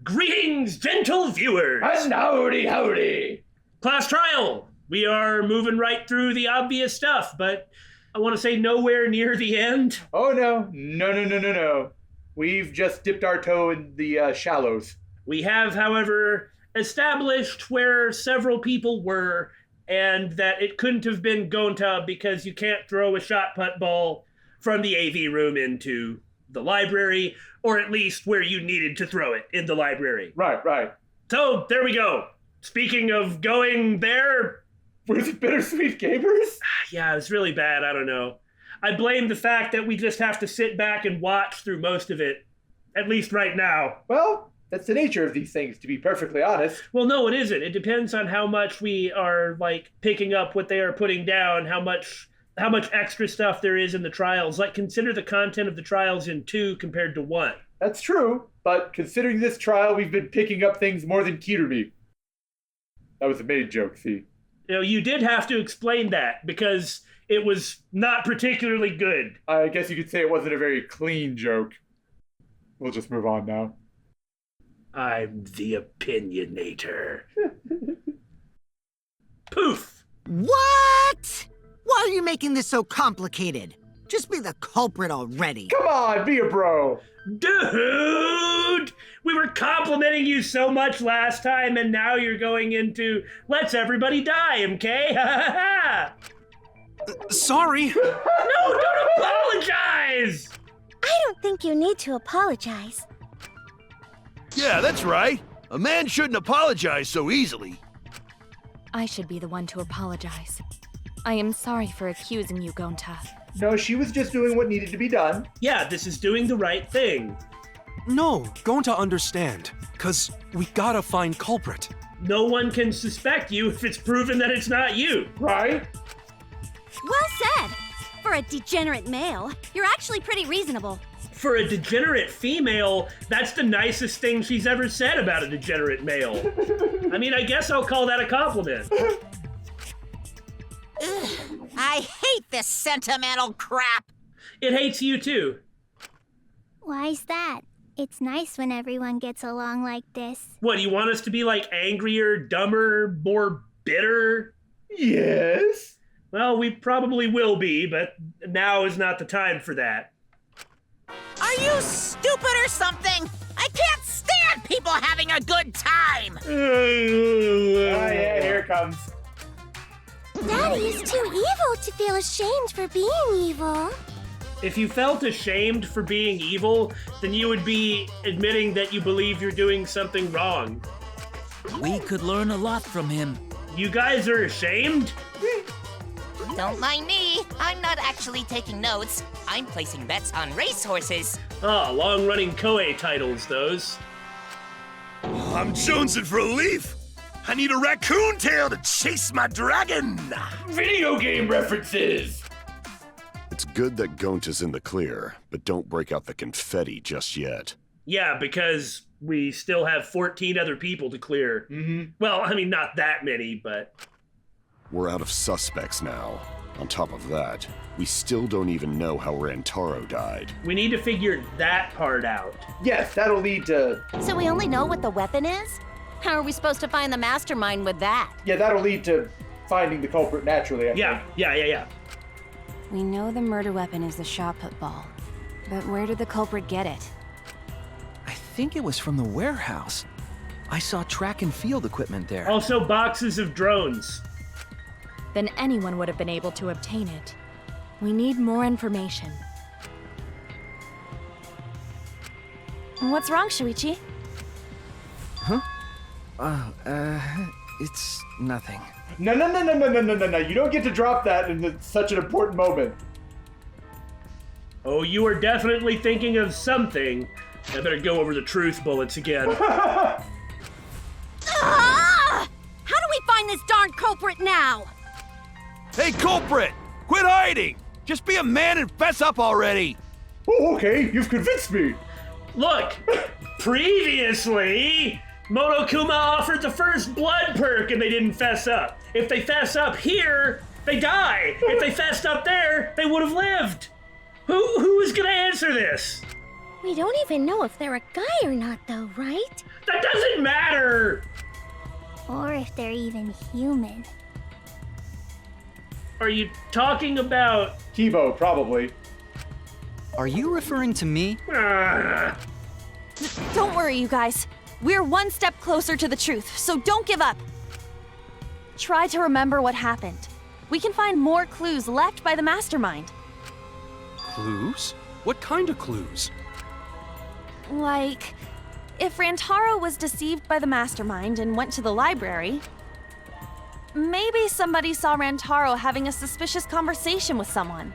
Greetings, gentle viewers! And howdy! Class trial! We are moving right through the obvious stuff, but I want to say nowhere near the end. Oh, no. We've just dipped our toe in the shallows. We have, however, established where several people were, and that it couldn't have been Gonta because you can't throw a shot put ball from the AV room into the library, or at least where you needed to throw it in the library. Right. So, there we go. Speaking of going there... Where's the Bittersweet Gamers? Yeah, it was really bad. I don't know. I blame the fact that we just have to sit back and watch through most of it. At least right now. Well, that's the nature of these things, to be perfectly honest. Well, no, it isn't. It depends on how much we are, picking up what they are putting down, how much extra stuff there is in the trials. Consider the content of the trials in 2 compared to 1. That's true, but considering this trial, we've been picking up things more than Kirby. That was a made joke, see? You did have to explain that, because it was not particularly good. I guess you could say it wasn't a very clean joke. We'll just move on now. I'm the opinionator. Poof! What? Why are you making this so complicated? Just be the culprit already. Come on, be a bro. Dude! We were complimenting you so much last time, and now you're going into let's everybody die, MK? Sorry. No, don't apologize! I don't think you need to apologize. Yeah, that's right. A man shouldn't apologize so easily. I should be the one to apologize. I am sorry for accusing you, Gonta. No, she was just doing what needed to be done. Yeah, this is doing the right thing. No, going to understand, cause we gotta find culprit. No one can suspect you if it's proven that it's not you. Right? Well said! For a degenerate male, you're actually pretty reasonable. For a degenerate female, that's the nicest thing she's ever said about a degenerate male. I mean, I guess I'll call that a compliment. Ugh, I hate this sentimental crap. It hates you too. Why's that? It's nice when everyone gets along like this. What, do you want us to be angrier, dumber, more bitter? Yes. Well, we probably will be, but now is not the time for that. Are you stupid or something? I can't stand people having a good time. Yeah, here it comes. Daddy is too evil to feel ashamed for being evil. If you felt ashamed for being evil, then you would be admitting that you believe you're doing something wrong. We could learn a lot from him. You guys are ashamed? Don't mind me. I'm not actually taking notes. I'm placing bets on racehorses. Oh, long-running Koei titles, those. I'm jonesing for a leaf. I need a raccoon tail to chase my dragon. Video game references. It's good that Gonta's in the clear, but don't break out the confetti just yet. Yeah, because we still have 14 other people to clear. Mm-hmm. Well, I mean, not that many, but... We're out of suspects now. On top of that, we still don't even know how Rantaro died. We need to figure that part out. Yes, that'll lead to... So we only know what the weapon is? How are we supposed to find the mastermind with that? Yeah, that'll lead to finding the culprit naturally, I think. Yeah. We know the murder weapon is the shot put ball, but where did the culprit get it? I think it was from the warehouse. I saw track and field equipment there. Also boxes of drones. Then anyone would have been able to obtain it. We need more information. What's wrong, Shuichi? Huh? It's nothing. No. You don't get to drop that in such an important moment. Oh, you are definitely thinking of something. I better go over the truth bullets again. Ah! How do we find this darn culprit now? Hey, culprit! Quit hiding! Just be a man and fess up already! Oh, okay, you've convinced me. Look, previously, Monokuma offered the first blood perk and they didn't fess up. If they fess up here, they die. If they fessed up there, they would have lived. Who is gonna answer this? We don't even know if they're a guy or not, though, right? That doesn't matter! Or if they're even human. Are you talking about... Kibo, probably. Are you referring to me? Don't worry, you guys. We're one step closer to the truth, so don't give up. Try to remember what happened. We can find more clues left by the mastermind. Clues? What kind of clues? Like, if Rantaro was deceived by the mastermind and went to the library, maybe somebody saw Rantaro having a suspicious conversation with someone.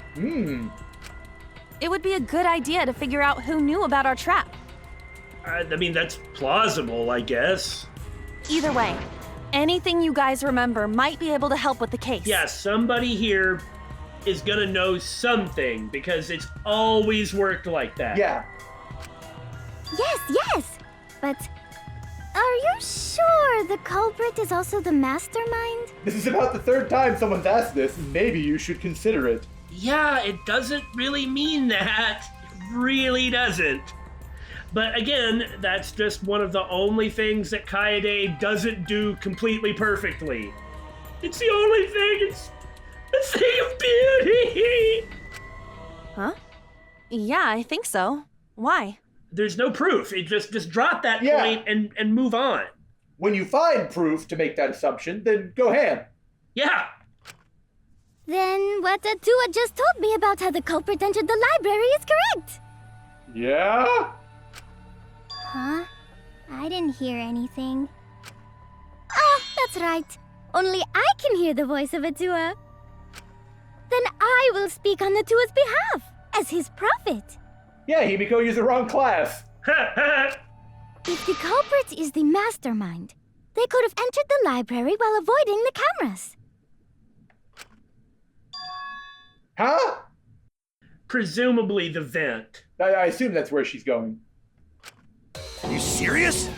It would be a good idea to figure out who knew about our trap. I mean, that's plausible, I guess. Either way, anything you guys remember might be able to help with the case. Yeah, somebody here is gonna know something, because it's always worked like that. Yeah. Yes. But are you sure the culprit is also the mastermind? This is about the third time someone's asked this. Maybe you should consider it. Yeah, it doesn't really mean that. It really doesn't. But again, that's just one of the only things that Kaede doesn't do completely perfectly. It's the only thing, it's a thing of beauty! Huh? Yeah, I think so. Why? There's no proof. It just drop that point and move on. When you find proof to make that assumption, then go ham. Yeah. Then what Atua just told me about how the culprit entered the library is correct. Yeah? Huh? I didn't hear anything. Oh, that's right. Only I can hear the voice of Atua. Then I will speak on Atua's behalf, as his prophet. Yeah, Himiko, you're the wrong class. If the culprit is the mastermind, they could have entered the library while avoiding the cameras. Huh? Presumably the vent. I assume that's where she's going. Are you serious?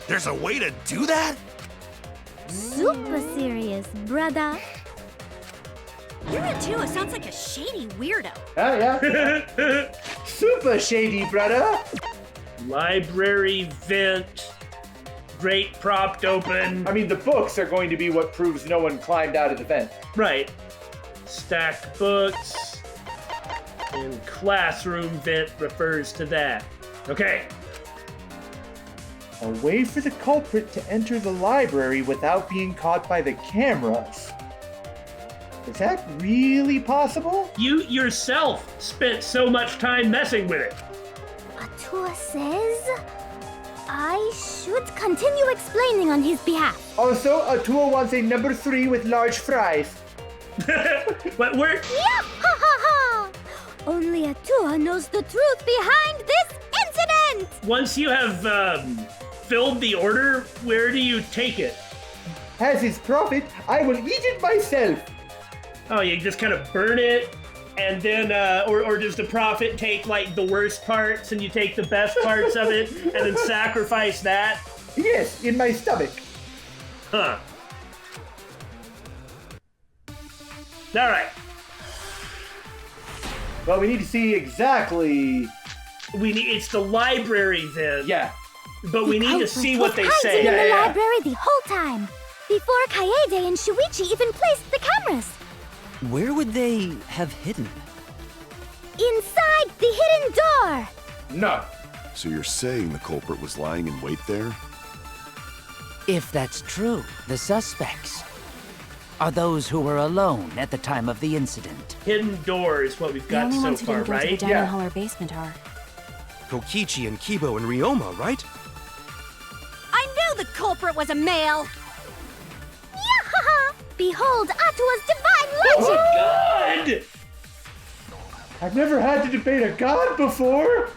There's a way to do that? Super serious, brother. Your Atua sounds like a shady weirdo. Yeah. Super shady, brother. Library vent. Grate propped open. I mean, the books are going to be what proves no one climbed out of the vent. Right. Stacked books. And classroom vent refers to that. Okay. A way for the culprit to enter the library without being caught by the cameras. Is that really possible? You yourself spent so much time messing with it. Atua says I should continue explaining on his behalf. Also, Atua wants a number 3 with large fries. But we're... Yeah, ha ha ha! Only Atua knows the truth behind this incident! Once you have filled the order, where do you take it? As his prophet, I will eat it myself. Oh, you just kind of burn it, and then, or does the prophet take, like, the worst parts, and you take the best parts of it, and then sacrifice that? Yes, in my stomach. Huh. All right. Well, we need to see exactly... It's the library then. Yeah. But we need to see what they say. Hiding in the library the whole time, before Kaede and Shuichi even placed the cameras. Where would they have hidden? Inside the hidden door! No. So you're saying the culprit was lying in wait there? If that's true, the suspects are those who were alone at the time of the incident. Hidden door is what we've got so far, right? The only ones who didn't go to the dining hall or basement are... Kokichi and Kibo and Ryoma, right? I knew the culprit was a male! Yahaha! Behold Atua's divine logic! Oh, God! I've never had to debate a god before!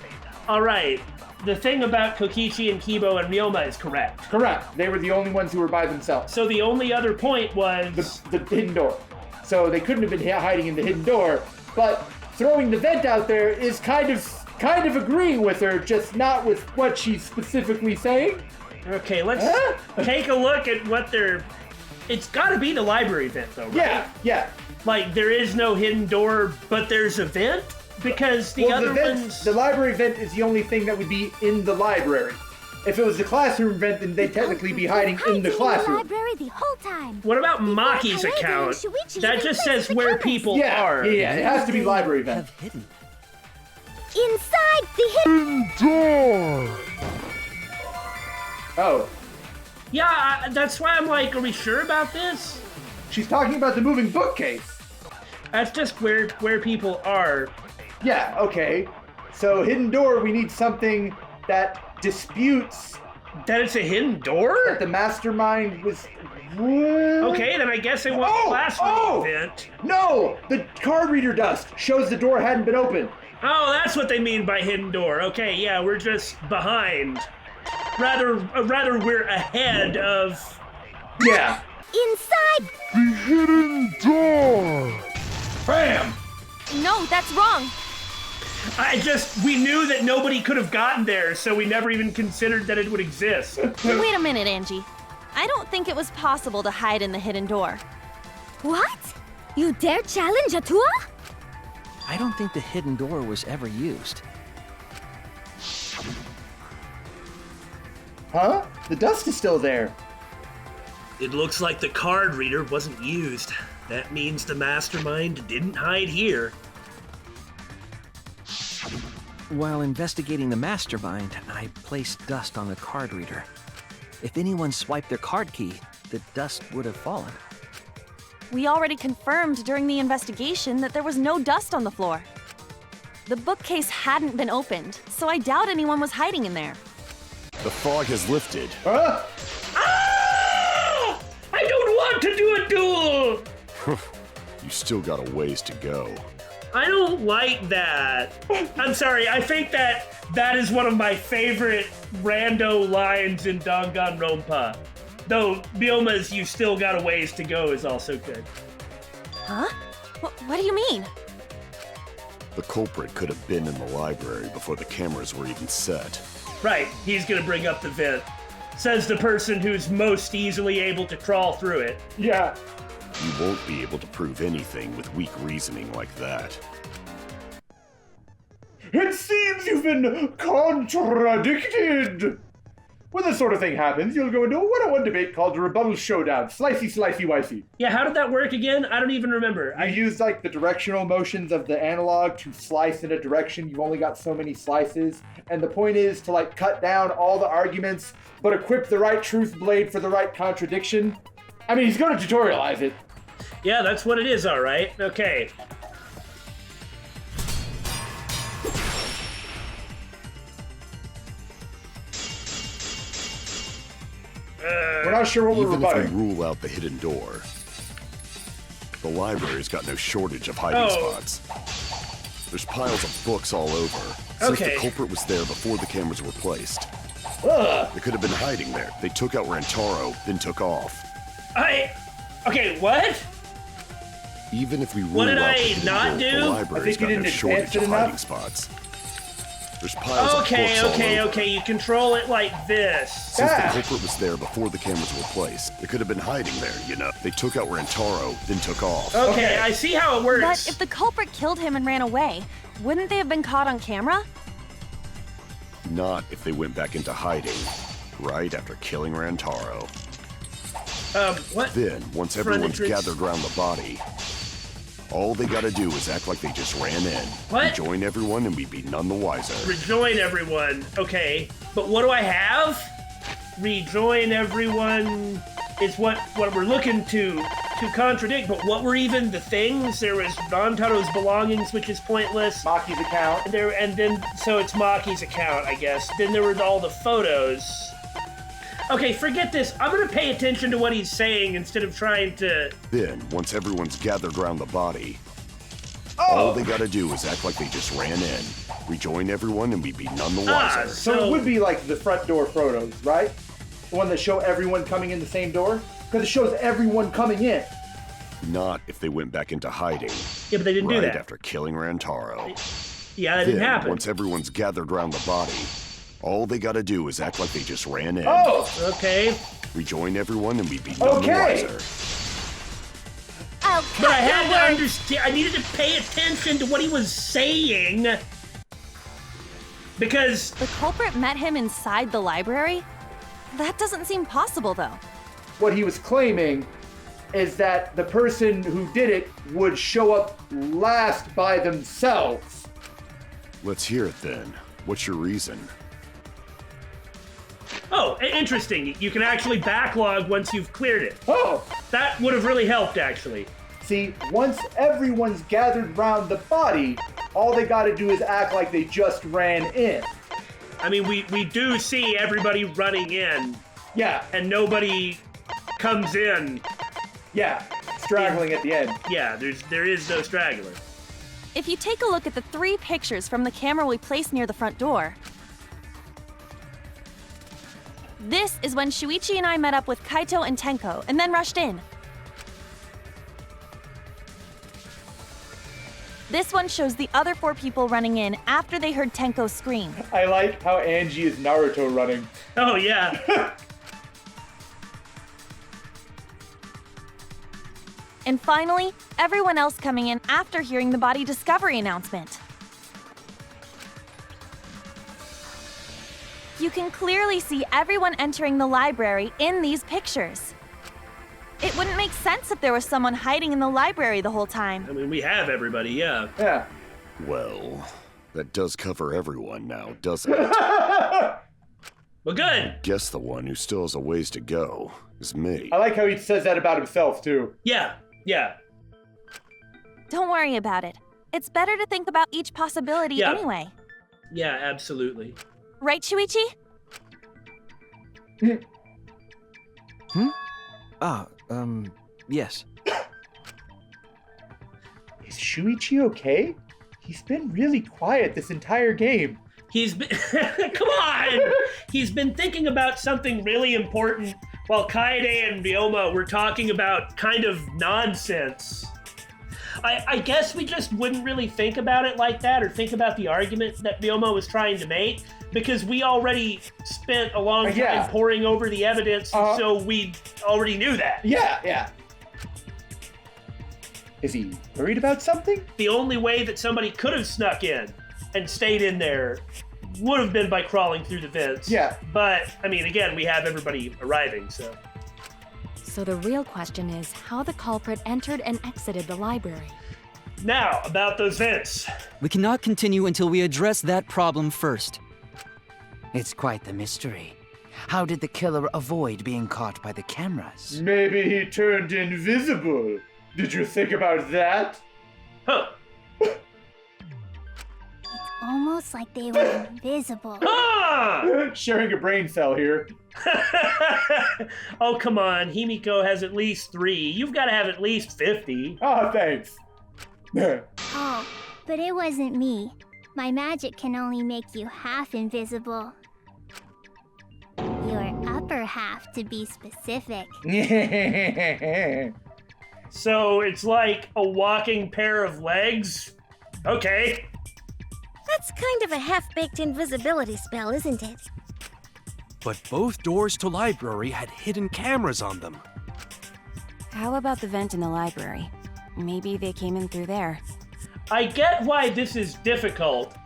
All right. The thing about Kokichi and Kibo and Ryoma is correct. Correct. They were the only ones who were by themselves. So the only other point was... The hidden door. So they couldn't have been hiding in the hidden door, but throwing the vent out there is kind of agreeing with her, just not with what she's specifically saying. Okay, let's take a look at what they're... It's gotta be the library vent, though, right? Yeah. Like, there is no hidden door, but there's a vent? because the well, other vent, ones... the library vent is the only thing that would be in the library. If it was the classroom vent, then they'd technically be hiding in the classroom. In the library the whole time. What about Maki's account? That just says where people are. Yeah, it has to be library vent. Hidden. Inside the hidden door! Oh. Yeah, that's why I'm like, are we sure about this? She's talking about the moving bookcase. That's just where people are. Yeah, okay. So hidden door, we need something that disputes that it's a hidden door? That the mastermind was... What? Okay, then I guess they want the classroom event. No! The card reader dust shows the door hadn't been opened. Oh, that's what they mean by hidden door. Okay, yeah, we're just behind. Rather we're ahead of... Yeah. Inside the hidden door! Bam! No, that's wrong. We knew that nobody could have gotten there, so we never even considered that it would exist. Wait a minute, Angie. I don't think it was possible to hide in the hidden door. What? You dare challenge Atua? I don't think the hidden door was ever used. Huh? The dust is still there. It looks like the card reader wasn't used. That means the mastermind didn't hide here. While investigating the mastermind, I placed dust on the card reader. If anyone swiped their card key, the dust would have fallen. We already confirmed during the investigation that there was no dust on the floor. The bookcase hadn't been opened, so I doubt anyone was hiding in there. The fog has lifted. Huh? Ah! I don't want to do a duel! You still got a ways to go. I don't like that. I'm sorry, I think that is one of my favorite rando lines in Danganronpa. Though Bioma's "you still got a ways to go" is also good. Huh? What do you mean? The culprit could have been in the library before the cameras were even set. Right, he's gonna bring up the vent. Says the person who's most easily able to crawl through it. Yeah. You won't be able to prove anything with weak reasoning like that. It seems you've been contradicted! When this sort of thing happens, you'll go into a one-on-one debate called the Rebuttal Showdown. Slicey, slicey, wicey. Yeah, how did that work again? I don't even remember. I used, like, the directional motions of the analog to slice in a direction. You've only got so many slices. And the point is to, like, cut down all the arguments, but equip the right truth blade for the right contradiction. I mean, he's going to tutorialize it. Yeah, that's what it is, all right. Okay. We're not sure what we're rebutting. Even if we rule out the hidden door, the library's got no shortage of hiding spots. There's piles of books all over. Since the culprit was there before the cameras were placed. They could have been hiding there. They took out Rantaro, then took off. Okay, what? Even if we rule What did out I the hidden not door, do? the library's got no shortage of hiding spots. There's piles of books all over. Okay, you control it like this. Since the culprit was there before the cameras were placed, they could have been hiding there, you know. They took out Rantaro, then took off. Okay, I see how it works. But if the culprit killed him and ran away, wouldn't they have been caught on camera? Not if they went back into hiding, right after killing Rantaro. What? Then, once everyone's gathered around the body, all they gotta do is act like they just ran in. What? Rejoin everyone and we'd be none the wiser. Rejoin everyone. Okay, but what do I have? Rejoin everyone is what we're looking to contradict, but what were even the things? There was Rantaro's belongings, which is pointless. Maki's account. And then, so it's Maki's account, I guess. Then there were all the photos. Okay, forget this. I'm gonna pay attention to what he's saying instead of trying to... Then, once everyone's gathered around the body, all they gotta do is act like they just ran in. Rejoin everyone and we'd be none the wiser. So it would be like the front door photos, right? The one that show everyone coming in the same door? Because it shows everyone coming in. Not if they went back into hiding. Yeah, but they didn't do that. Right after killing Rantaro. Yeah, that didn't happen. Once everyone's gathered around the body, all they gotta do is act like they just ran in. Okay. Rejoin everyone and we'd be none the wiser. Tenko, cut But I your had to words. understand. I needed to pay attention to what he was saying. Because The culprit met him inside the library? That doesn't seem possible, though. What he was claiming is that the person who did it would show up last by themselves. Let's hear it then. What's your reason? Oh, interesting. You can actually backlog once you've cleared it. Oh! That would have really helped, actually. See, once everyone's gathered round the body, all they gotta do is act like they just ran in. I mean, we do see everybody running in. Yeah. And nobody comes in. Yeah, straggling at the end. Yeah, there is no straggler. If you take a look at the 3 pictures from the camera we placed near the front door, this is when Shuichi and I met up with Kaito and Tenko and then rushed in. This one shows the other 4 people running in after they heard Tenko scream. I like how Angie is Naruto running. Oh, yeah. And finally, everyone else coming in after hearing the body discovery announcement. You can clearly see everyone entering the library in these pictures. It wouldn't make sense if there was someone hiding in the library the whole time. I mean, we have everybody, yeah. Yeah. Well, that does cover everyone now, doesn't it? Well, good. Guess the one who still has a ways to go is me. I like how he says that about himself, too. Yeah, yeah. Don't worry about it. It's better to think about each possibility anyway. Yeah, absolutely. Right, Shuichi? Yes. Is Shuichi okay? He's been really quiet this entire game. He's been... Come on! He's been thinking about something really important while Kaede and Ryoma were talking about kind of nonsense. I guess we just wouldn't really think about it like that or think about the argument that Ryoma was trying to make because we already spent a long time poring over the evidence, so we already knew that. Yeah. Is he worried about something? The only way that somebody could have snuck in and stayed in there would have been by crawling through the vents. Yeah. But, I mean, again, we have everybody arriving, so... So the real question is how the culprit entered and exited the library. Now, about those vents. We cannot continue until we address that problem first. It's quite the mystery. How did the killer avoid being caught by the cameras? Maybe he turned invisible. Did you think about that? Huh. Almost like they were invisible. Ah! Sharing a brain cell here. Oh, come on. Himiko has at least 3. You've got to have at least 50. Oh, thanks. Oh, but it wasn't me. My magic can only make you half invisible. Your upper half, to be specific. So it's like a walking pair of legs? Okay. That's kind of a half-baked invisibility spell, isn't it? But both doors to library had hidden cameras on them. How about the vent in the library? Maybe they came in through there. I get why this is difficult,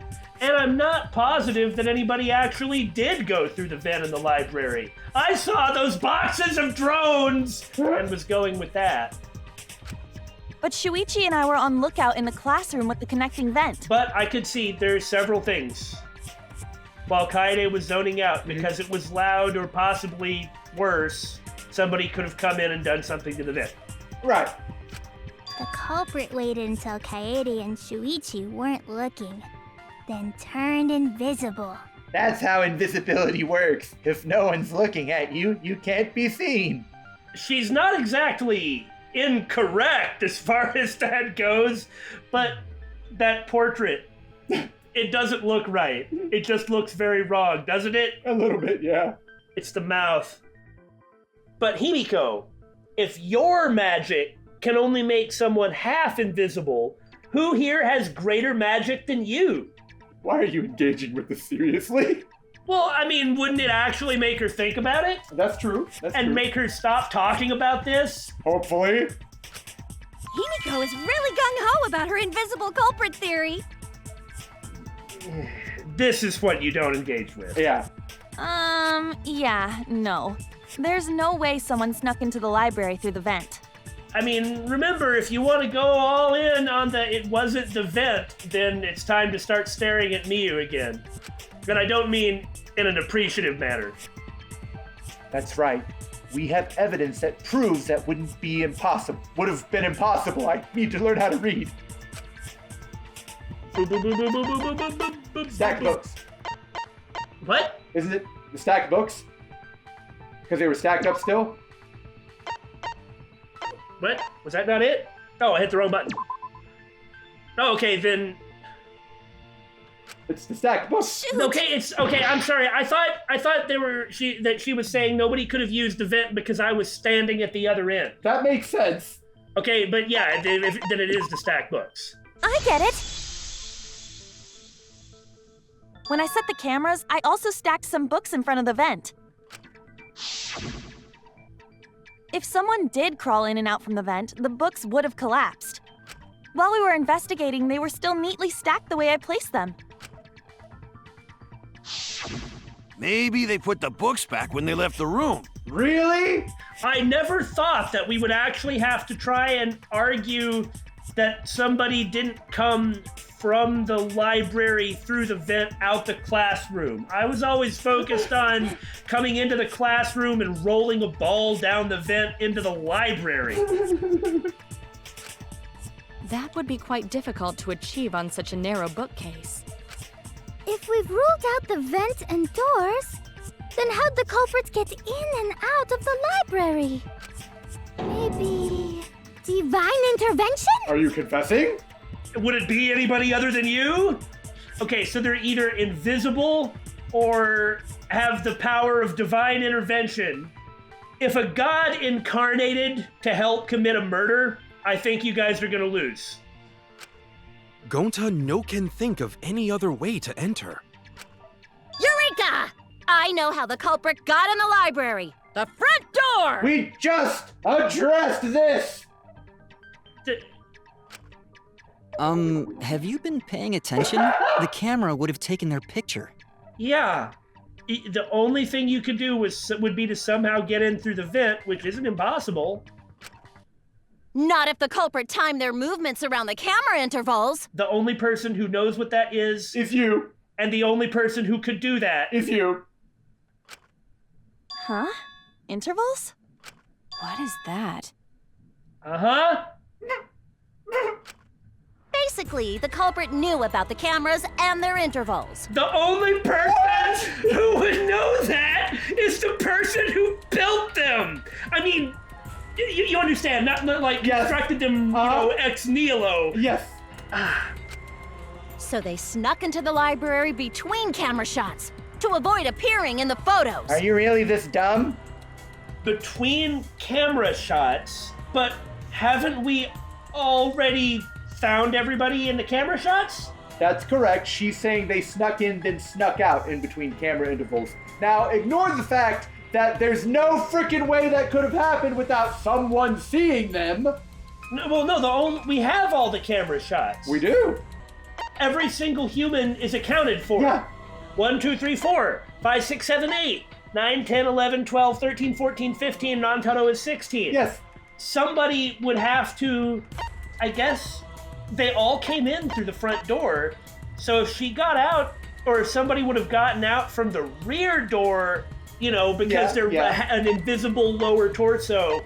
and I'm not positive that anybody actually did go through the vent in the library. I saw those boxes of drones and was going with that. But Shuichi and I were on lookout in the classroom with the connecting vent. But I could see there's several things. While Kaede was zoning out because it was loud or possibly worse, somebody could have come in and done something to the vent. Right. The culprit waited until Kaede and Shuichi weren't looking, then turned invisible. That's how invisibility works. If no one's looking at you, you can't be seen. She's not exactly incorrect as far as that goes, but that portrait, it doesn't look right. It just looks very wrong, doesn't it? A little bit, yeah. It's the mouth. But Himiko, if your magic can only make someone half invisible, who here has greater magic than you? Why are you engaging with this seriously? Well, I mean, wouldn't it actually make her think about it? That's true. And make her stop talking about this? Hopefully. Himiko is really gung-ho about her invisible culprit theory. This is what you don't engage with. Yeah. Yeah, no. There's no way someone snuck into the library through the vent. I mean, remember, if you want to go all in on the it wasn't the vent, then it's time to start staring at Miyu again. And I don't mean in an appreciative manner. That's right. We have evidence that proves that would have been impossible. I need to learn how to read. Stacked books. What? Isn't it the stacked books? Because they were stacked up still? What? Was that not it? Oh, I hit the wrong button. Oh, okay, then. It's the stacked books. Okay, I'm sorry. I thought she was saying nobody could have used the vent because I was standing at the other end. That makes sense. Okay, but yeah, then it is the stacked books. I get it. When I set the cameras, I also stacked some books in front of the vent. If someone did crawl in and out from the vent, the books would have collapsed. While we were investigating, they were still neatly stacked the way I placed them. Maybe they put the books back when they left the room. Really? I never thought that we would actually have to try and argue that somebody didn't come from the library through the vent out the classroom. I was always focused on coming into the classroom and rolling a ball down the vent into the library. That would be quite difficult to achieve on such a narrow bookcase. If we've ruled out the vent and doors, then how'd the culprits get in and out of the library? Maybe divine intervention? Are you confessing? Would it be anybody other than you? Okay, so they're either invisible or have the power of divine intervention. If a god incarnated to help commit a murder, I think you guys are gonna lose. Gonta no can think of any other way to enter. Eureka! I know how the culprit got in the library. The front door! We just addressed this! Have you been paying attention? The camera would have taken their picture. Yeah. The only thing you could do would be to somehow get in through the vent, which isn't impossible. Not if the culprit timed their movements around the camera intervals. The only person who knows what that is you. And the only person who could do that is you. Huh? Intervals? What is that? Uh-huh. Basically, the culprit knew about the cameras and their intervals. The only person who would know that is the person who built them. I mean, you understand, not like constructed them, you know, ex nihilo. Yes. So they snuck into the library between camera shots to avoid appearing in the photos. Are you really this dumb? Between camera shots, but haven't we already found everybody in the camera shots? That's correct. She's saying they snuck in, then snuck out in between camera intervals. Now, ignore the fact that there's no freaking way that could have happened without someone seeing them. No, we have all the camera shots. We do. Every single human is accounted for. Yeah. 1, 2, 3, 4, 5, 6, 7, 8, 9, 10, 11, 12, 13, 14, 15, non-Toto is 16. Yes. Somebody would have to, I guess, they all came in through the front door. So if she got out, or if somebody would have gotten out from the rear door, you know, because they're an invisible lower torso.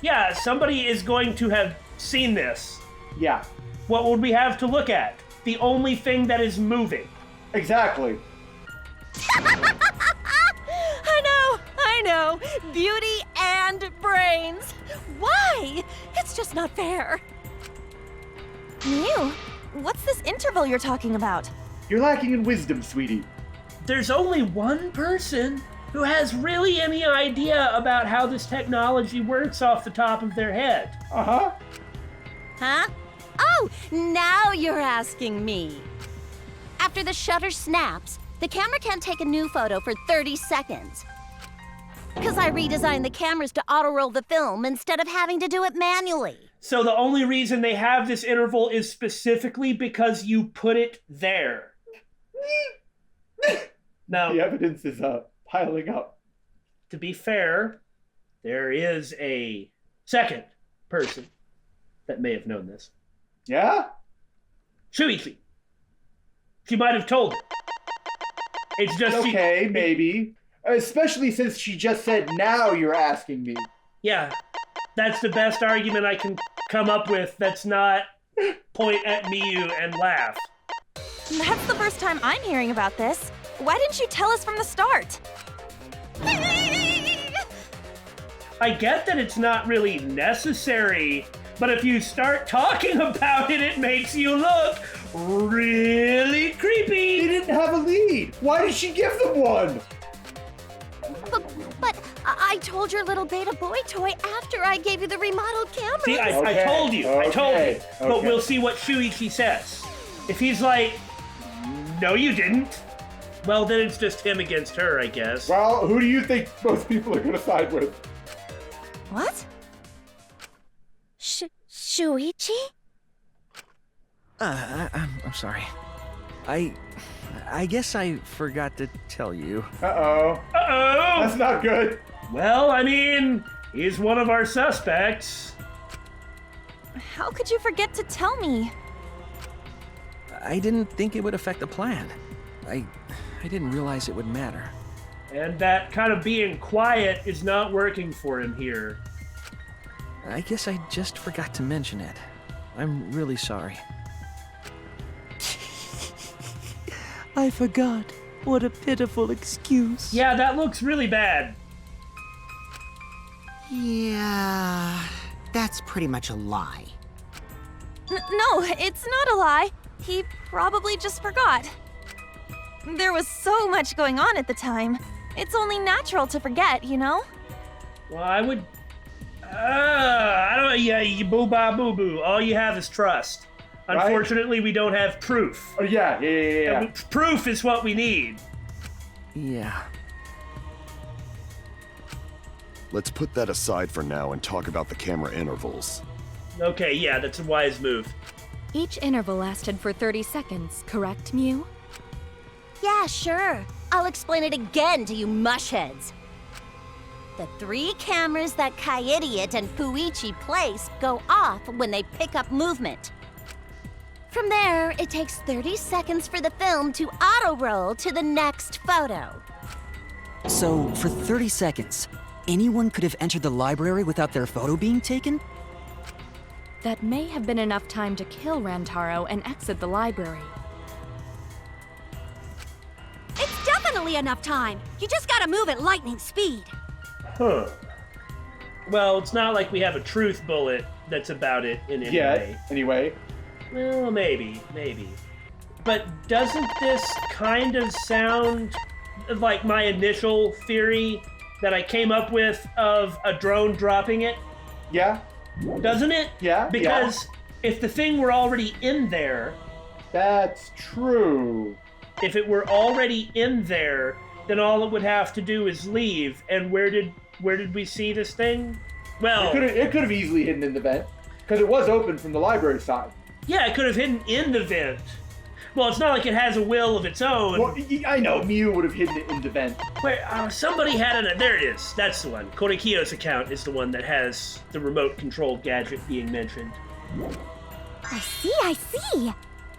Yeah, somebody is going to have seen this. Yeah. What would we have to look at? The only thing that is moving. Exactly. I know. Beauty and brains. Why? It's just not fair. Miyu, what's this interval you're talking about? You're lacking in wisdom, sweetie. There's only one person who has really any idea about how this technology works off the top of their head. Uh-huh. Huh? Oh, now you're asking me. After the shutter snaps, the camera can't take a new photo for 30 seconds. Because I redesigned the cameras to auto-roll the film instead of having to do it manually. So the only reason they have this interval is specifically because you put it there. Now, the evidence is piling up. To be fair, there is a second person that may have known this. Yeah? Shuichi. She might have told it. It's just okay, maybe. Especially since she just said, now you're asking me. Yeah, that's the best argument I can come up with that's not point at Miyu and laugh. That's the first time I'm hearing about this. Why didn't you tell us from the start? I get that it's not really necessary, but if you start talking about it, it makes you look really creepy. They didn't have a lead. Why did she give them one? But I told your little beta boy toy after I gave you the remodeled camera. See, I told you. I told you. But we'll see what Shuichi says. If he's like, no, you didn't, well, then it's just him against her, I guess. Well, who do you think most people are going to side with? What? Shuichi? I'm sorry. I guess I forgot to tell you. Uh-oh. Uh-oh! That's not good. Well, I mean, he's one of our suspects. How could you forget to tell me? I didn't think it would affect the plan. I didn't realize it would matter. And that kind of being quiet is not working for him here. I guess I just forgot to mention it. I'm really sorry. I forgot. What a pitiful excuse. Yeah, that looks really bad. Yeah, that's pretty much a lie. No, it's not a lie. He probably just forgot. There was so much going on at the time. It's only natural to forget, you know? Well, I would... I don't... Yeah, you boo-ba-boo-boo. All you have is trust. Right? Unfortunately, we don't have proof. Oh, yeah. Proof is what we need. Yeah. Let's put that aside for now and talk about the camera intervals. Okay, yeah, that's a wise move. Each interval lasted for 30 seconds, correct, Mew? Yeah, sure. I'll explain it again to you mushheads. The 3 cameras that Kaidiot and Shuichi placed go off when they pick up movement. From there, it takes 30 seconds for the film to auto-roll to the next photo. So, for 30 seconds, anyone could have entered the library without their photo being taken? That may have been enough time to kill Rantaro and exit the library. It's definitely enough time. You just gotta move at lightning speed. Huh. Well, it's not like we have a truth bullet that's about it in any way. Anyway. Well, maybe. But doesn't this kind of sound like my initial theory that I came up with of a drone dropping it? Yeah. Doesn't it? Yeah. Because if the thing were already in there... That's true. If it were already in there, then all it would have to do is leave. And where did we see this thing? Well... It could have easily hidden in the vent. Because it was open from the library side. Yeah, it could have hidden in the vent. Well, it's not like it has a will of its own. Well, I know, Mew would have hidden it in the vent. Wait, somebody had there it is. That's the one. Korekiyo's account is the one that has the remote-controlled gadget being mentioned. I see.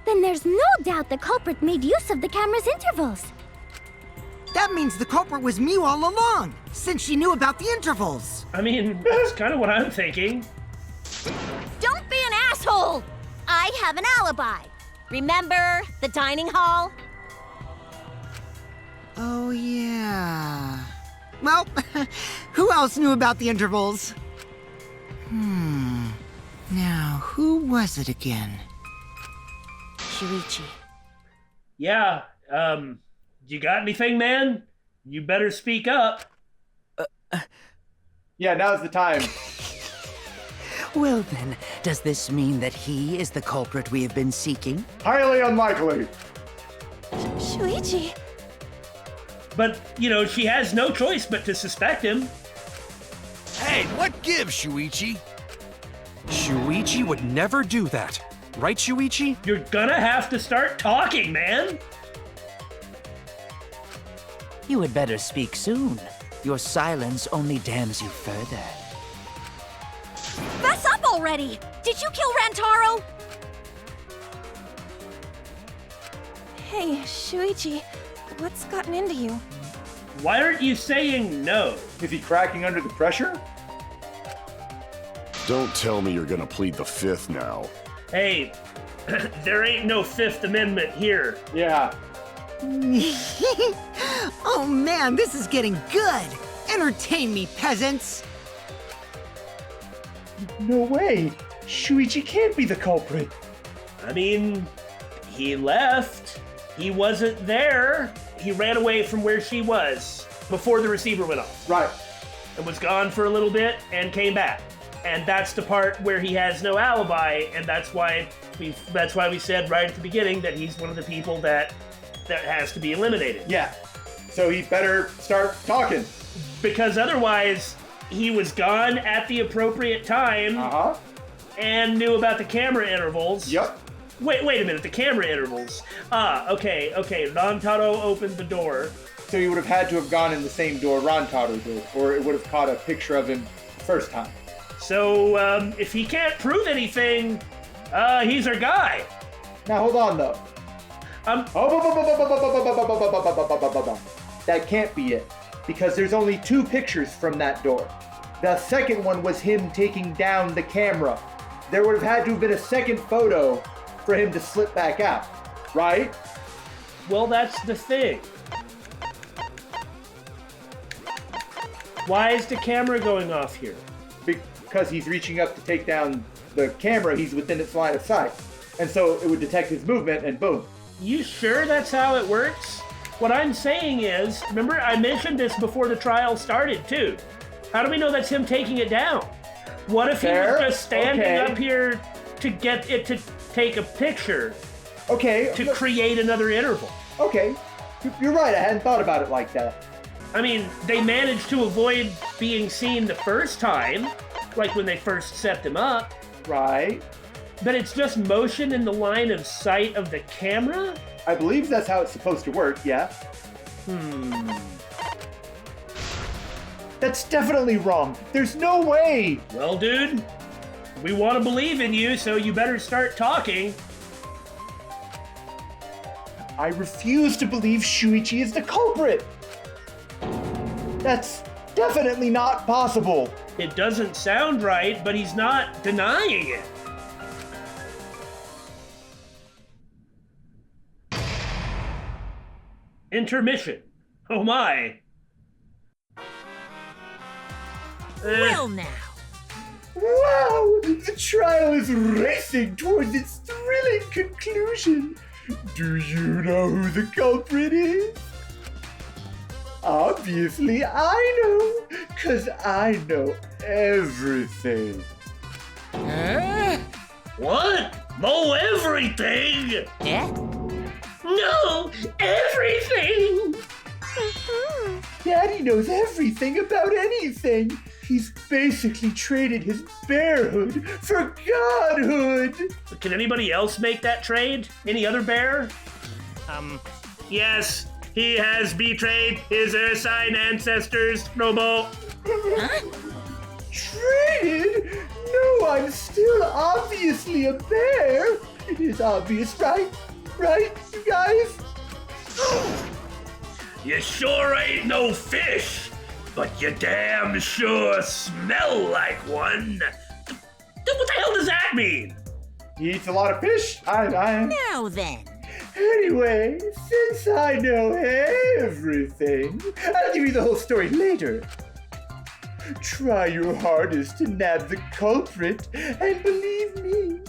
Then there's no doubt the culprit made use of the camera's intervals. That means the culprit was Mew all along, since she knew about the intervals. I mean, that's kind of what I'm thinking. Don't be an asshole! I have an alibi. Remember the dining hall? Oh, yeah. Well, who else knew about the intervals? Now, who was it again? Shuichi. Yeah, you got anything, man? You better speak up. Yeah, now's the time. Well then, does this mean that he is the culprit we have been seeking? Highly unlikely. Shuichi. But, she has no choice but to suspect him. Hey, what gives, Shuichi? Shuichi would never do that. Right, Shuichi? You're gonna have to start talking, man. You had better speak soon. Your silence only damns you further. Fess up already! Did you kill Rantaro? Hey, Shuichi, what's gotten into you? Why aren't you saying no? Is he cracking under the pressure? Don't tell me you're gonna plead the fifth now. Hey, there ain't no Fifth Amendment here. Yeah. Oh man, this is getting good! Entertain me, peasants! No way! Shuichi can't be the culprit! I mean, he left. He wasn't there. He ran away from where she was before the receiver went off. Right. And was gone for a little bit and came back. And that's the part where he has no alibi, and that's why we said right at the beginning that he's one of the people that has to be eliminated. Yeah. So he better start talking. Because otherwise, he was gone at the appropriate time. And knew about the camera intervals. Yep. Wait a minute, the camera intervals. Okay. Rantaro opened the door. So he would have had to have gone in the same door Rantaro did, or it would have caught a picture of him the first time. So, if he can't prove anything, he's our guy. Now hold on, though. That can't be it, because there's only 2 pictures from that door. The second one was him taking down the camera. There would have had to have been a second photo for him to slip back out, right? Well, that's the thing. Why is the camera going off here? Because he's reaching up to take down the camera, he's within its line of sight. And so it would detect his movement and boom. You sure that's how it works? What I'm saying is, remember I mentioned this before the trial started too. How do we know that's him taking it down? What if he was just standing up here to get it to take a picture? Okay. To create another interval. Okay. You're right, I hadn't thought about it like that. I mean, they managed to avoid being seen the first time, like when they first set them up. Right. But it's just motion in the line of sight of the camera? I believe that's how it's supposed to work, yeah. That's definitely wrong. There's no way. Well, dude, we want to believe in you, so you better start talking. I refuse to believe Shuichi is the culprit. That's definitely not possible. It doesn't sound right, but he's not denying it. Intermission. Oh my. Well now. Wow! The trial is racing towards its thrilling conclusion. Do you know who the culprit is? Obviously I know, 'cause I know everything. What? Know everything? Yeah? No, everything! Daddy knows everything about anything. He's basically traded his bearhood for godhood. Can anybody else make that trade? Any other bear? Yes, he has betrayed his Ursine ancestors, Robo. Huh? Traded? No, I'm still obviously a bear. It is obvious, right? Right, you guys? You sure ain't no fish, but you damn sure smell like one. What the hell does that mean? He eats a lot of fish? Now then. Anyway, since I know everything, I'll give you the whole story later. Try your hardest to nab the culprit, and believe me,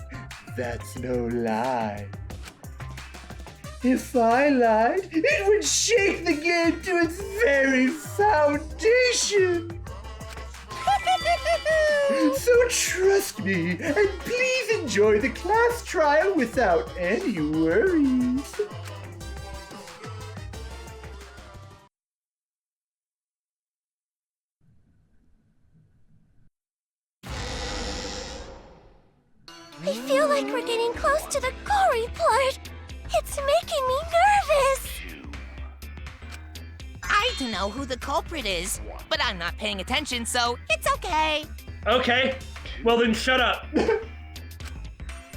that's no lie. If I lied, it would shake the game to its very foundation. So trust me, and please enjoy the class trial without any worries. I feel like we're getting close to the gory part. It's making me nervous. I don't know who the culprit is, but I'm not paying attention, so it's okay. Okay, well then shut up.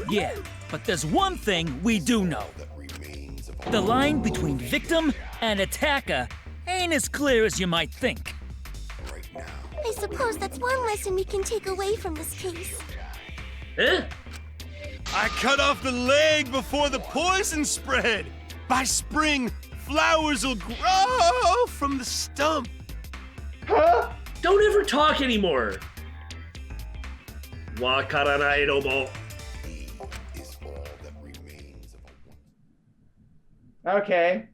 Yeah, but there's one thing we do know. The line between victim and attacker ain't as clear as you might think. I suppose that's one lesson we can take away from this case. Huh? I cut off the leg before the poison spread. By spring, flowers will grow from the stump. Huh? Don't ever talk anymore. Wakaranai robo. Okay.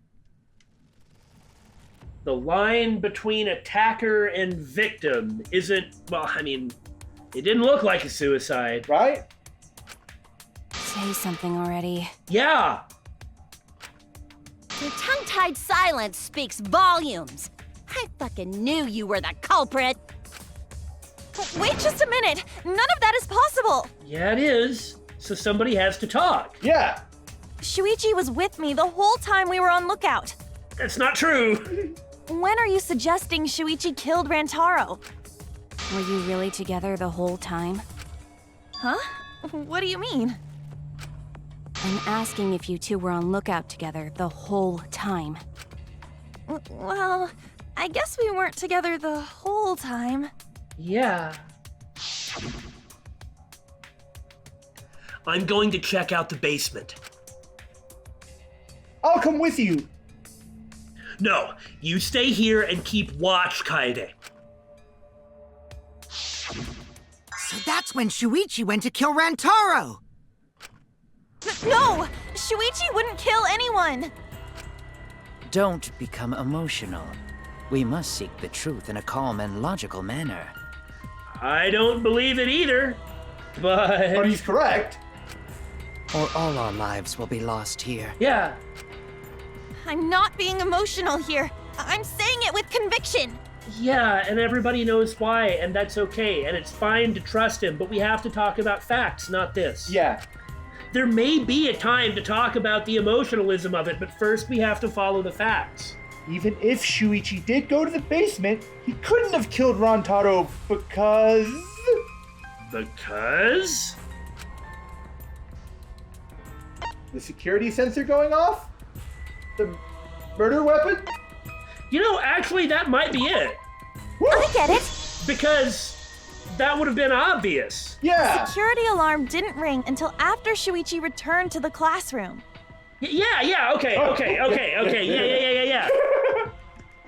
The line between attacker and victim isn't, well, I mean, it didn't look like a suicide. Right? Say something already. Yeah. Your tongue-tied silence speaks volumes. I fucking knew you were the culprit. Wait just a minute. None of that is possible. Yeah, it is. So somebody has to talk. Yeah. Shuichi was with me the whole time we were on lookout. That's not true. When are you suggesting Shuichi killed Rantaro? Were you really together the whole time? Huh? What do you mean? I'm asking if you two were on lookout together the whole time. Well, I guess we weren't together the whole time. Yeah. I'm going to check out the basement. I'll come with you. No, you stay here and keep watch, Kaede. So that's when Shuichi went to kill Rantaro! No! Shuichi wouldn't kill anyone! Don't become emotional. We must seek the truth in a calm and logical manner. I don't believe it either, but... But he's correct. Or all our lives will be lost here. Yeah. I'm not being emotional here. I'm saying it with conviction. Yeah, and everybody knows why, and that's okay, and it's fine to trust him, but we have to talk about facts, not this. Yeah. There may be a time to talk about the emotionalism of it, but first we have to follow the facts. Even if Shuichi did go to the basement, he couldn't have killed Rantaro because... Because? The security sensor going off? The murder weapon? You know, actually, that might be it. I get it. Because that would have been obvious. Yeah. The security alarm didn't ring until after Shuichi returned to the classroom. Yeah, okay, yeah.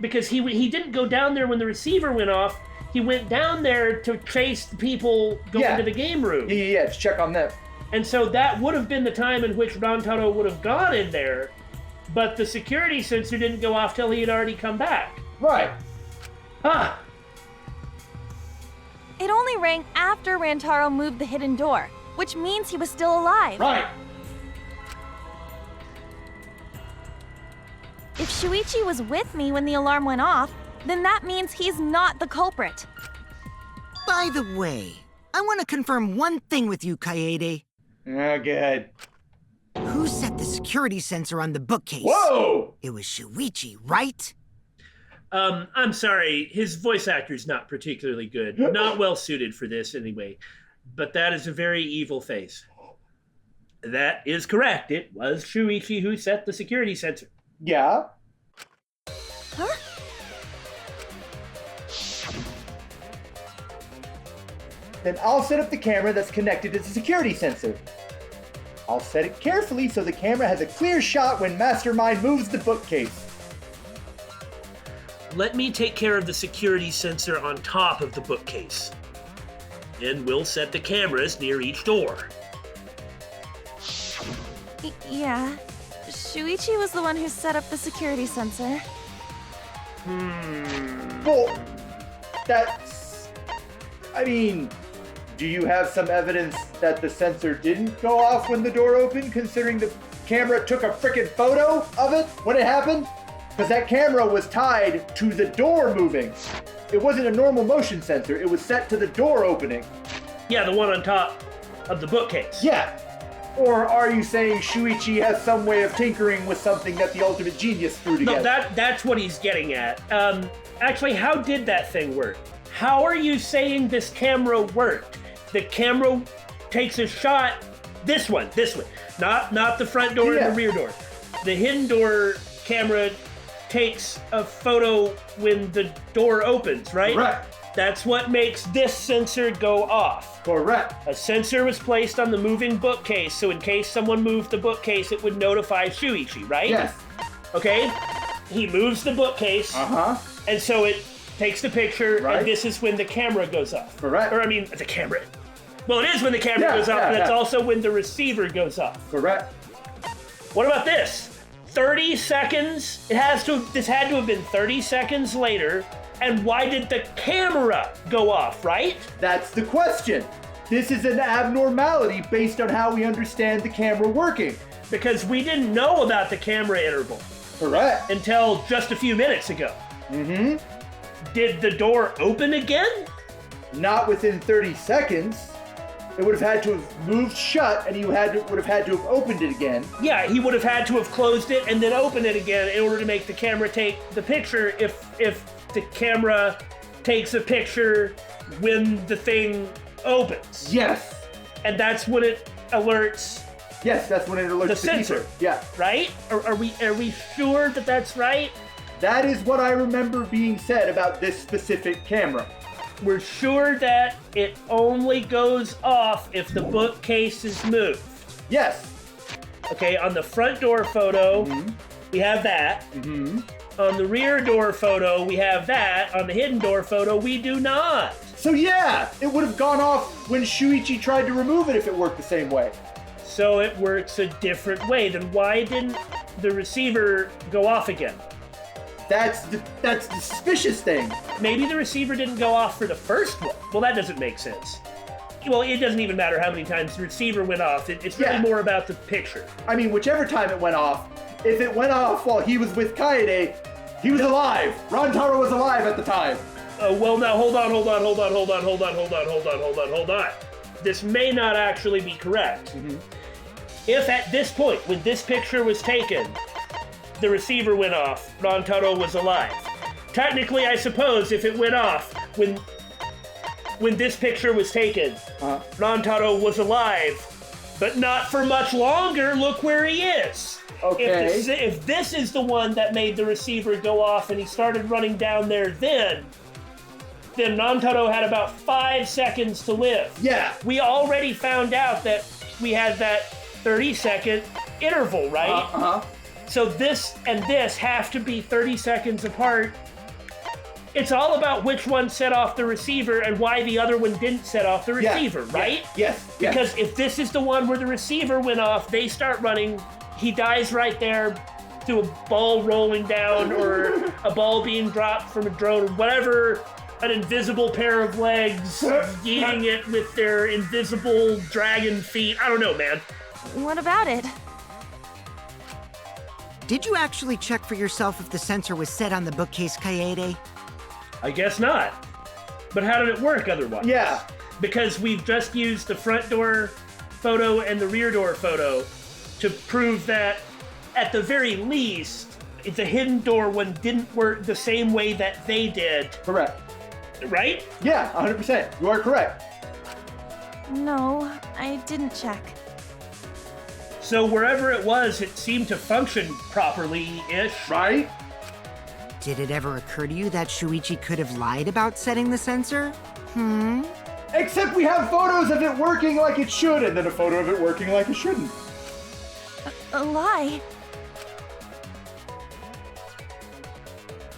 Because he didn't go down there when the receiver went off. He went down there to chase the people going into the game room. Yeah, to check on them. And so that would have been the time in which Rantaro would have gone in there, but the security sensor didn't go off till he had already come back. Right. Huh. It only rang after Rantaro moved the hidden door, which means he was still alive. Right. If Shuichi was with me when the alarm went off, then that means he's not the culprit. By the way, I want to confirm one thing with you, Kaede. Oh, good. Who set the security sensor on the bookcase? Whoa! It was Shuichi, right? I'm sorry, his voice actor's not particularly good. Not well suited for this anyway. But that is a very evil face. That is correct. It was Shuichi who set the security sensor. Yeah. Huh? Then I'll set up the camera that's connected to the security sensor. I'll set it carefully so the camera has a clear shot when Mastermind moves the bookcase. Let me take care of the security sensor on top of the bookcase. And we'll set the cameras near each door. Yeah. Shuichi was the one who set up the security sensor. Well, that's... I mean, do you have some evidence that the sensor didn't go off when the door opened, considering the camera took a frickin' photo of it when it happened? Because that camera was tied to the door moving. It wasn't a normal motion sensor. It was set to the door opening. Yeah, the one on top. of the bookcase. Yeah. Or are you saying Shuichi has some way of tinkering with something that the ultimate genius threw together? No, that's what he's getting at. Actually, how did that thing work? How are you saying this camera worked? The camera takes a shot, this one, not the front door and the rear door. The hidden door camera takes a photo when the door opens, right? Correct. That's what makes this sensor go off. Correct. A sensor was placed on the moving bookcase, so in case someone moved the bookcase, it would notify Shuichi, right? Yes. Okay? He moves the bookcase, and so it takes the picture, and this is when the camera goes off. Correct. Or, I mean, the camera. Well, it is when the camera goes off, but it's also when the receiver goes off. Correct. What about this? 30 seconds? This had to have been 30 seconds later. And why did the camera go off, right? That's the question. This is an abnormality based on how we understand the camera working. Because we didn't know about the camera interval. Correct. Until just a few minutes ago. Mm-hmm. Did the door open again? Not within 30 seconds. It would have had to have moved shut, and would have had to have opened it again. Yeah, he would have had to have closed it and then opened it again in order to make the camera take the picture if the camera takes a picture when the thing opens. Yes. And that's when it alerts. Yes, that's when it alerts the sensor. Keeper. Yeah. Right? Are we sure that that's right? That is what I remember being said about this specific camera. We're sure that it only goes off if the bookcase is moved. Yes. Okay, on the front door photo, we have that. On the rear door photo, we have that. On the hidden door photo, we do not. So yeah, it would have gone off when Shuichi tried to remove it if it worked the same way. So it works a different way. Then why didn't the receiver go off again? That's the suspicious thing. Maybe the receiver didn't go off for the first one. Well, that doesn't make sense. Well, it doesn't even matter how many times the receiver went off. It's really more about the picture. I mean, whichever time it went off, if it went off while he was with Kaede, he was alive. Rantaro was alive at the time. Well, now hold on. This may not actually be correct. If at this point, when this picture was taken, the receiver went off, Rantaro was alive. Technically, I suppose if it went off when this picture was taken, Rantaro was alive, but not for much longer. Look where he is. Okay. If this is the one that made the receiver go off and he started running down there then Rantaro had about 5 seconds to live. Yeah. We already found out that we had that 30-second interval, right? So this and this have to be 30 seconds apart. It's all about which one set off the receiver and why the other one didn't set off the receiver, right? Yes. Because if this is the one where the receiver went off, they start running, he dies right there to a ball rolling down or a ball being dropped from a drone or whatever, an invisible pair of legs eating it with their invisible dragon feet. I don't know, man. What about it? Did you actually check for yourself if the sensor was set on the bookcase, Kaede? I guess not. But how did it work otherwise? Yeah. Because we've just used the front door photo and the rear door photo to prove that, at the very least, the hidden door one didn't work the same way that they did. Correct. Right? Yeah, 100%. You are correct. No, I didn't check. So wherever it was, it seemed to function properly-ish. Right? Did it ever occur to you that Shuichi could have lied about setting the sensor? Except we have photos of it working like it should, and then a photo of it working like it shouldn't. A lie?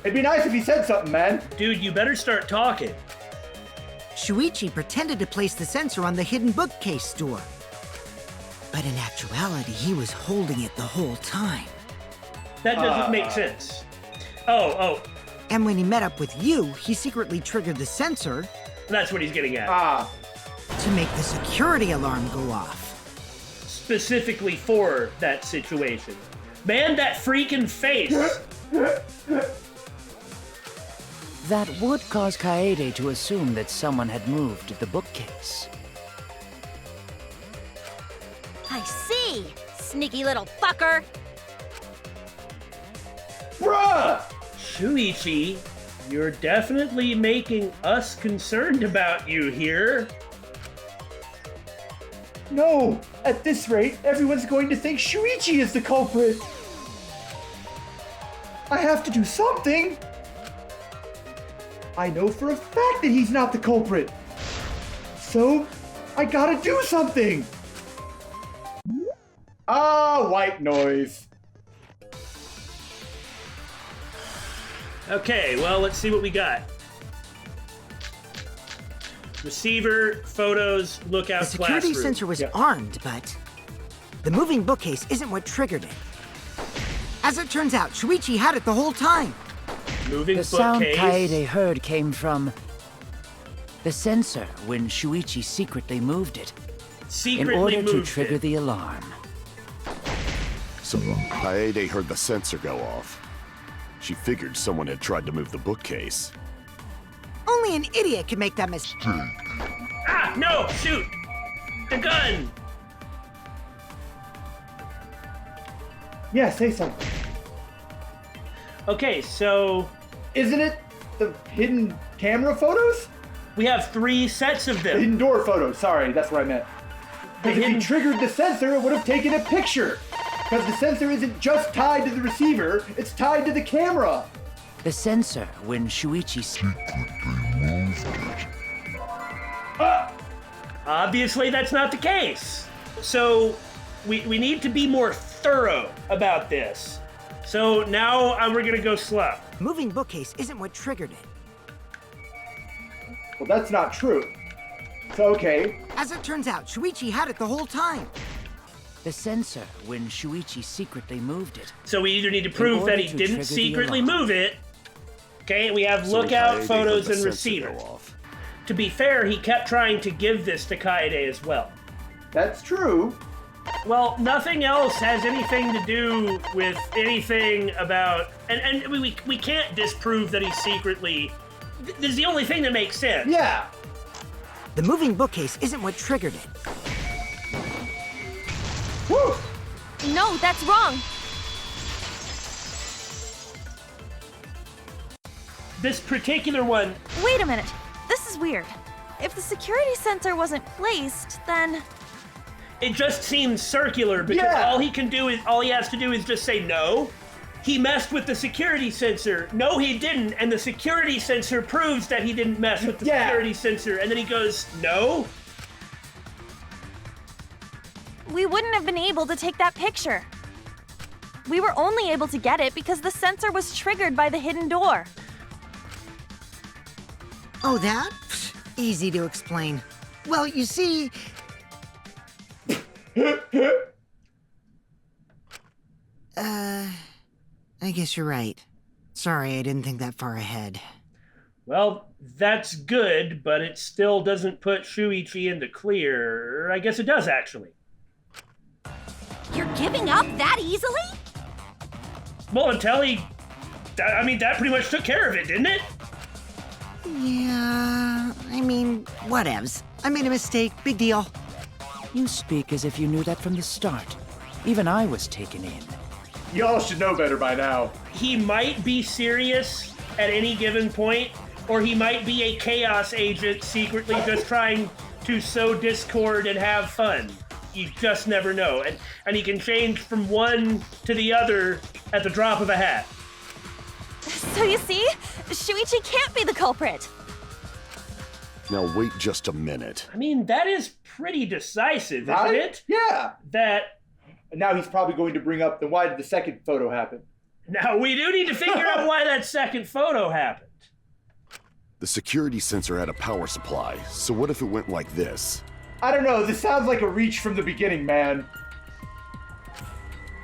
It'd be nice if he said something, man. Dude, you better start talking. Shuichi pretended to place the sensor on the hidden bookcase door. But in actuality, he was holding it the whole time. That doesn't make sense. Oh. And when he met up with you, he secretly triggered the sensor. That's what he's getting at. To make the security alarm go off. Specifically for that situation. Man, that freaking face! That would cause Kaede to assume that someone had moved the bookcase. I see. Sneaky little fucker. Bruh! Shuichi, you're definitely making us concerned about you here. No! At this rate, everyone's going to think Shuichi is the culprit! I have to do something! I know for a fact that he's not the culprit! So, I gotta do something! Ah, white noise. Okay, well, let's see what we got. Receiver, photos, lookout, The security classroom. sensor was armed, but the moving bookcase isn't what triggered it. As it turns out, Shuichi had it the whole time. Moving The sound bookcase. Kaede heard came from the sensor when Shuichi secretly moved it. Secretly in order to moved trigger it. the alarm. So Kaede heard the sensor go off. She figured someone had tried to move the bookcase. Only an idiot could make that mistake. Ah, no, shoot! The gun! Yeah, say something. Okay, so... Isn't it the hidden camera photos? We have 3 sets of The them. hidden door photos, sorry, that's what I meant. Because if he triggered the sensor, it would have taken a picture. Because the sensor isn't just tied to the receiver, it's tied to the camera. The sensor when Shuichi Obviously, that's not the case. So, we need to be more thorough about this. So now we're gonna go slow. Moving bookcase isn't what triggered it. Well, that's not true. So, okay. As it turns out, Shuichi had it the whole time. The sensor when Shuichi secretly moved it. So we either need to prove that he didn't secretly move it. Okay, we have lookout, Kaede photos, heard the and sensor receiver. go off. To be fair, he kept trying to give this to Kaede as well. That's true. Well, nothing else has anything to do with anything about... And we can't disprove that he secretly... This is the only thing that makes sense. Yeah. The moving bookcase isn't what triggered it. Woo! No, that's wrong. This particular one... Wait a minute. This is weird. If the security sensor wasn't placed, then... It just seems circular because all he has to do is just say no. He messed with the security sensor. No, he didn't. And the security sensor proves that he didn't mess with the security sensor. And then he goes, no. We wouldn't have been able to take that picture. We were only able to get it because the sensor was triggered by the hidden door. Oh, that? Pfft, easy to explain. Well, you see... I guess you're right. Sorry, I didn't think that far ahead. Well, that's good, but it still doesn't put Shuichi in the clear. I guess it does, actually. You're giving up that easily? Well, until he... I mean, that pretty much took care of it, didn't it? Yeah, I mean, whatevs. I made a mistake, big deal. You speak as if you knew that from the start. Even I was taken in. Y'all should know better by now. He might be serious at any given point, or he might be a chaos agent secretly just trying to sow discord and have fun. You just never know. And he can change from one to the other at the drop of a hat. So you see, Shuichi can't be the culprit. Now wait just a minute. I mean, that is pretty decisive, isn't Right? it? Yeah. That... Now he's probably going to bring up, then why did the second photo happen? Now, we do need to figure out why that second photo happened. The security sensor had a power supply, so what if it went like this? I don't know, this sounds like a reach from the beginning, man.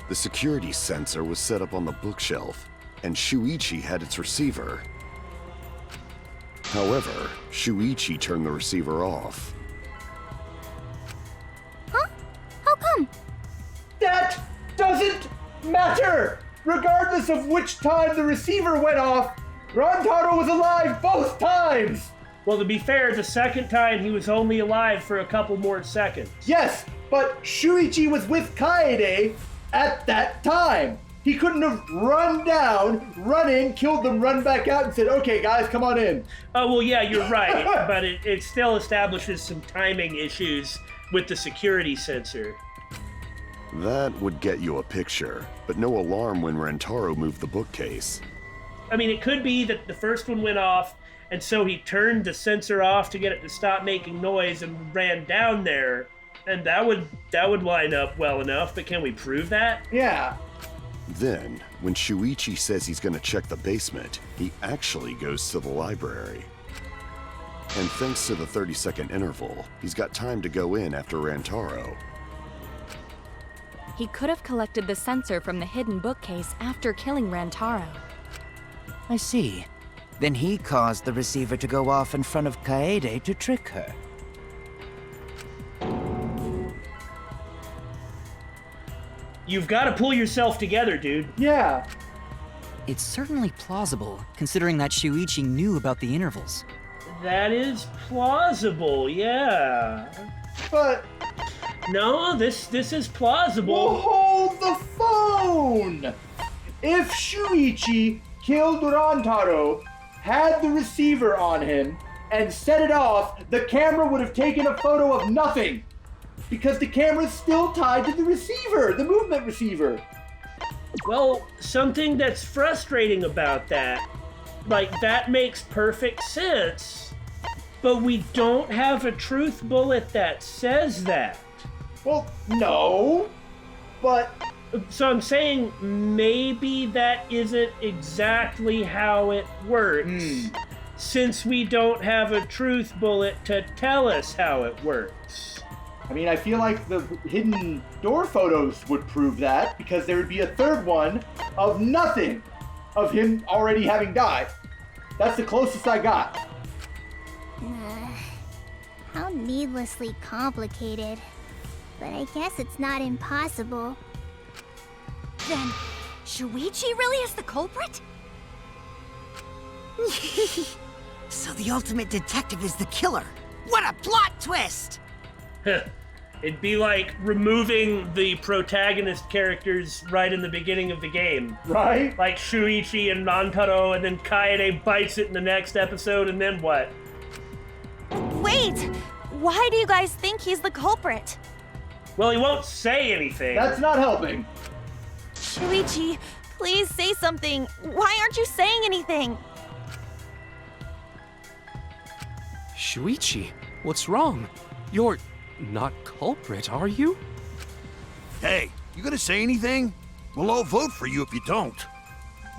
The security sensor was set up on the bookshelf, and Shuichi had its receiver. However, Shuichi turned the receiver off. Huh? How come? That doesn't matter! Regardless of which time the receiver went off, Rantaro was alive both times! Well, to be fair, the second time he was only alive for a couple more seconds. Yes, but Shuichi was with Kaede at that time. He couldn't have run down, run in, killed them, run back out, and said, okay, guys, come on in. Oh, well, yeah, you're right, but it still establishes some timing issues with the security sensor. That would get you a picture, but no alarm when Rantaro moved the bookcase. I mean, it could be that the first one went off, and so he turned the sensor off to get it to stop making noise and ran down there, and that would line up well enough, but can we prove that? Yeah. Then, when Shuichi says he's going to check the basement, he actually goes to the library. And thanks to the 30-second interval, he's got time to go in after Rantaro. He could have collected the sensor from the hidden bookcase after killing Rantaro. I see. Then he caused the receiver to go off in front of Kaede to trick her. You've got to pull yourself together, dude. Yeah. It's certainly plausible, considering that Shuichi knew about the intervals. That is plausible, yeah. But... No, this is plausible. Well, hold the phone! If Shuichi killed Rantaro, had the receiver on him, and set it off, the camera would have taken a photo of nothing. Because the camera's still tied to the receiver, the movement receiver. Well, something that's frustrating about that, like, that makes perfect sense, but we don't have a truth bullet that says that. Well, no, but... So I'm saying maybe that isn't exactly how it works, since we don't have a truth bullet to tell us how it works. I mean, I feel like the hidden door photos would prove that, because there would be a third one of nothing, of him already having died. That's the closest I got. How needlessly complicated. But I guess it's not impossible. Then, Shuichi really is the culprit? So the ultimate detective is the killer. What a plot twist! It'd be like removing the protagonist characters right in the beginning of the game. Right? Like Shuichi and Rantaro, and then Kaede bites it in the next episode, and then what? Wait! Why do you guys think he's the culprit? Well, he won't say anything. That's not helping. Shuichi, please say something. Why aren't you saying anything? Shuichi, what's wrong? You're not culprit, are you? Hey, you gonna say anything? We'll all vote for you if you don't.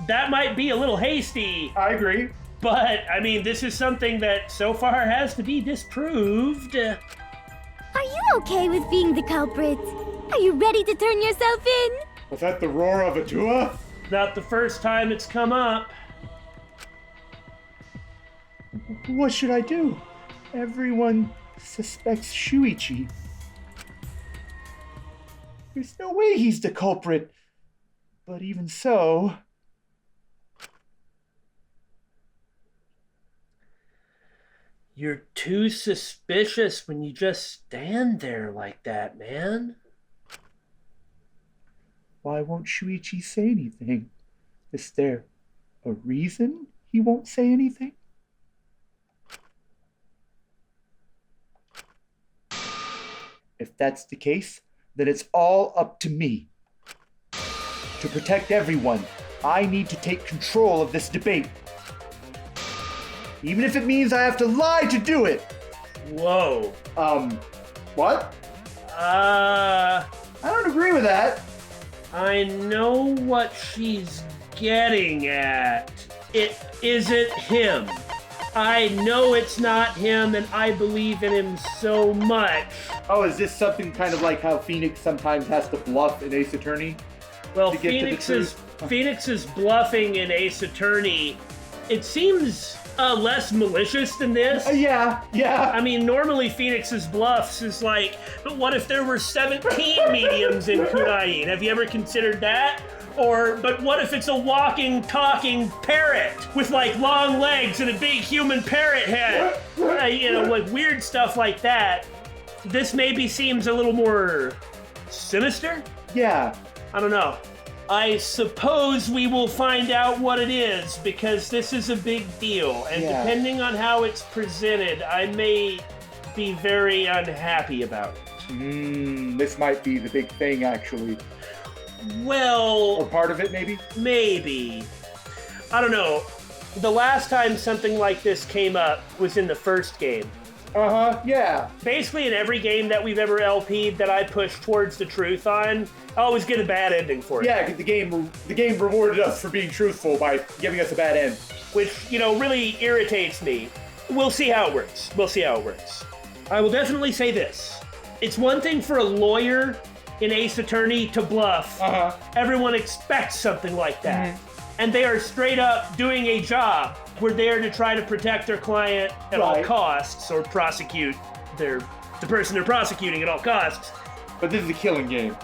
That might be a little hasty. I agree. But, I mean, this is something that so far has to be disproved. Are you okay with being the culprit? Are you ready to turn yourself in? Was that the roar of a Tua? Not the first time it's come up. What should I do? Everyone suspects Shuichi. There's no way he's the culprit. But even so... You're too suspicious when you just stand there like that, man. Why won't Shuichi say anything? Is there a reason he won't say anything? If that's the case, then it's all up to me. To protect everyone, I need to take control of this debate. Even if it means I have to lie to do it. Whoa. What? I don't agree with that. I know what she's getting at. It isn't him. I know it's not him, and I believe in him so much. Oh, is this something kind of like how Phoenix sometimes has to bluff in Ace Attorney? Well, Phoenix's bluffing in Ace Attorney, it seems less malicious than this. Yeah. I mean, normally Phoenix's bluffs is like, but what if there were 17 mediums in Kunain? Have you ever considered that? But what if it's a walking, talking parrot with like long legs and a big human parrot head? Like weird stuff like that. This maybe seems a little more sinister? Yeah. I don't know. I suppose we will find out what it is, because this is a big deal, and depending on how it's presented, I may be very unhappy about it. This might be the big thing, actually. Well... Or part of it, maybe? Maybe. I don't know. The last time something like this came up was in the first game. Yeah. Basically, in every game that we've ever LP'd that I push towards the truth on, I always get a bad ending for it. Yeah, because the game rewarded us for being truthful by giving us a bad end. Which, really irritates me. We'll see how it works. I will definitely say this. It's one thing for a lawyer in Ace Attorney to bluff. Everyone expects something like that. And they are straight up doing a job. We're there to try to protect their client at all costs, or prosecute the person they're prosecuting at all costs. But this is a killing game.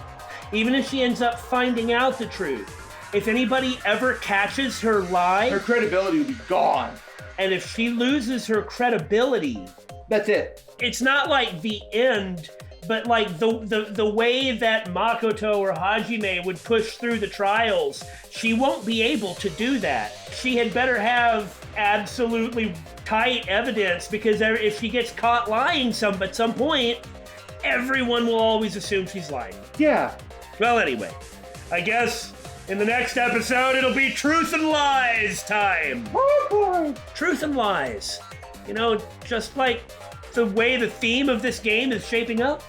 Even if she ends up finding out the truth, if anybody ever catches her lie, her credibility will be gone. And if she loses her credibility, that's it. It's not like the end, but like the way that Makoto or Hajime would push through the trials, she won't be able to do that. She had better have absolutely tight evidence, because if she gets caught lying at some point, everyone will always assume she's lying. Yeah. Well, anyway, I guess in the next episode it'll be Truth and Lies time. Oh boy. Truth and Lies. Just like the way the theme of this game is shaping up.